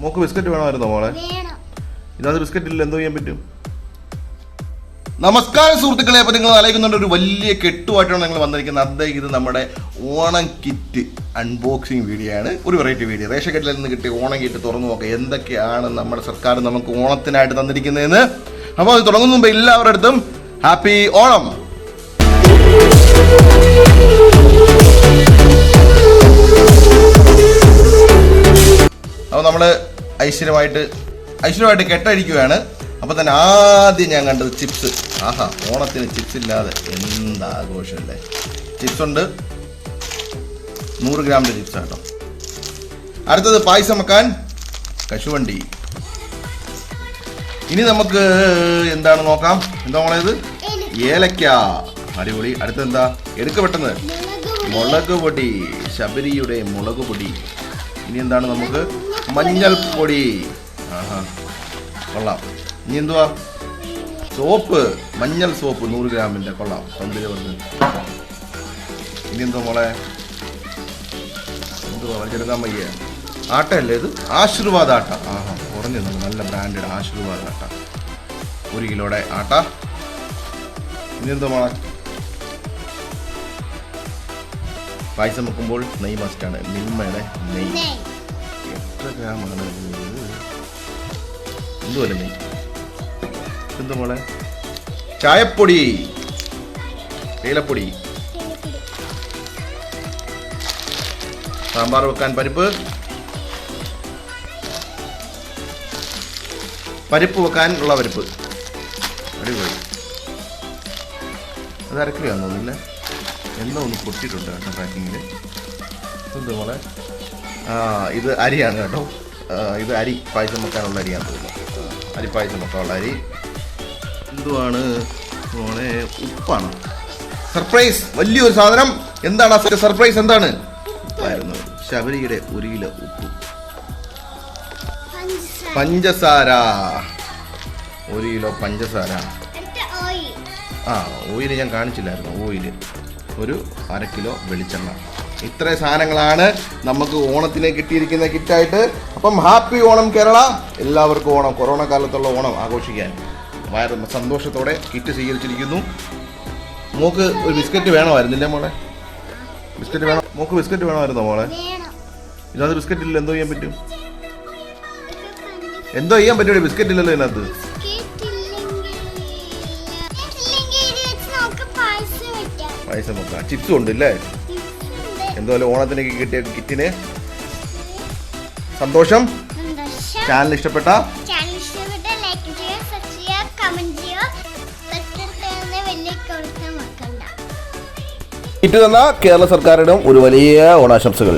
Mock biscuit വേണമായിരുന്നോ മോളെ? ഇതിനകത്ത് biscuit ഇല്ല, എന്തോ ചെയ്യാൻ പറ്റും? നമസ്കാരം സുഹൃത്തുക്കളെ. അപ്പോൾ നിങ്ങൾ ആലോചിക്കുന്നുണ്ട് ഒരു വലിയ കെട്ടുമായിട്ടാണ് നിങ്ങൾ വന്നിരിക്കുന്നത്. അദ്ദേഹം ഇത് നമ്മുടെ ഓണം കിറ്റ് അൺബോക്സിങ് വീഡിയോ ആണ്. ഒരു വെറൈറ്റി വീഡിയോ. റേഷൻ കെട്ടിൽ നിന്ന് കിട്ടിയ ഓണം കിറ്റ് തുറന്നു നോക്കാം എന്തൊക്കെയാണ് നമ്മുടെ സർക്കാർ നമുക്ക് ഓണത്തിനായിട്ട് തന്നിരിക്കുന്നതെന്ന്. അപ്പോൾ അത് തുടങ്ങുന്ന മുമ്പ് എല്ലാവരുടെ അടുത്തും ഹാപ്പി ഓണം. അപ്പോൾ നമ്മൾ ഐശ്വര്യമായിട്ട് കെട്ടടിക്കുകയാണ്. അപ്പോൾ തന്നെ ആദ്യം ഞാൻ കണ്ടത് ചിപ്സ്. ആഹാ, ഓണത്തിന് ചിപ്സ് ഇല്ലാതെ എന്താഘോഷമല്ലേ. ചിപ്സ് ഉണ്ട്, 100 ഗ്രാമിൻ്റെ ചിപ്സ് കേട്ടോ. അടുത്തത് പായസം വെക്കാൻ കശുവണ്ടി. ഇനി നമുക്ക് എന്താണ് നോക്കാം. എന്താ മോളേത്? ഏലക്ക. അടിപൊളി. അടുത്തെന്താ? എടുക്ക പെട്ടെന്ന്. മുളക് പൊടി, ശബരിയുടെ മുളക് പൊടി. ഇനി എന്താണ്? നമുക്ക് മഞ്ഞൾപ്പൊടി. ആഹാ, കൊള്ളാം. ഇനി എന്തുവാ? സോപ്പ്, മഞ്ഞൾ സോപ്പ് 100 ഗ്രാമിൻ്റെ. കൊള്ളാം, സൗന്ദര്യ വർദ്ധന. ഇനി എന്തോ മോളെ? എന്തുവാ വലിച്ചെടുക്കാൻ വയ്യ? ആട്ടയല്ലേ ഇത്? ആശീർവാദ ആട്ട. ആഹാ, കുറഞ്ഞു, നല്ല ബ്രാൻഡഡ് ആശീർവാദ ആട്ട. 1 കിലോയുടെ ആട്ട. ഇനി എന്തോ മോളെ? പായസം വെക്കുമ്പോൾ നെയ്യ് മസ്റ്റാണ്. മിൽമയുടെ നെയ്യ്. എത്ര ഗ്രാമാണ്? എന്തുവല്ല നെയ്യ്? എന്താ മോളെ? ചായപ്പൊടി, ഏലപ്പൊടി. സാമ്പാർ വെക്കാൻ പരിപ്പ് വെക്കാൻ ഉള്ള പരിപ്പ്. അടിപൊളി. അത് അരക്കിലാന്ന് തോന്നുന്നില്ല, എന്തോ ഒന്ന് പൊട്ടിയിട്ടുണ്ട് കേട്ടോ പാക്കിങ്ങിൽ. എന്താ മോളെ? ഇത് അരിയാണ് കേട്ടോ. ഇത് അരി പായസം വെക്കാനുള്ള അരിയാന്ന് തോന്നുന്നു. അരി പായസം വെക്കാനുള്ള അരി. എന്തുവാണ് മോളെ? ഉപ്പാണ്. സർപ്രൈസ്, വലിയൊരു സാധനം. എന്താണ് ആ സർപ്രൈസ്? എന്താണ്? ഉപ്പായിരുന്നു. ശബരിയുടെ 1 കിലോ ഉപ്പ്. പഞ്ചസാര, 1 കിലോ പഞ്ചസാര. ഓയിൽ ഞാൻ കാണിച്ചില്ലായിരുന്നു. ഓയിൽ ഒരു 1/2 കിലോ വെളിച്ചെണ്ണ. ഇത്രയും സാധനങ്ങളാണ് നമുക്ക് ഓണത്തിന് കിട്ടിയിരിക്കുന്ന കിറ്റായിട്ട്. അപ്പം ഹാപ്പി ഓണം കേരള. എല്ലാവർക്കും ഓണം, കൊറോണ കാലത്തുള്ള ഓണം ആഘോഷിക്കാൻ വളരെ സന്തോഷത്തോടെ കിറ്റ് സ്വീകരിച്ചിരിക്കുന്നു. മോക്ക് ഒരു ബിസ്ക്കറ്റ് വേണമായിരുന്നില്ലേ മോളെ? ബിസ്ക്കറ്റ് വേണം. മോക്ക് ബിസ്ക്കറ്റ് വേണമായിരുന്നോ മോളെ? ഇതിനകത്ത് ബിസ്ക്കറ്റ് ഇല്ല, എന്തോ ചെയ്യാൻ പറ്റും? എന്തോ ചെയ്യാൻ പറ്റുമോ? ബിസ്ക്കറ്റ് ഇല്ലല്ലോ ഇതിനകത്ത്. പായസം വെക്കാം. ചിപ്സും ഉണ്ട് ഇല്ലേ? എന്തോലെ ഓണത്തിനൊക്കെ കിട്ടിയ കിറ്റിന് സന്തോഷം. ചാനൽ ഇഷ്ടപ്പെട്ട കിറ്റ് തന്ന കേരള സർക്കാരിനും ഒരു വലിയ ഓണാശംസകൾ.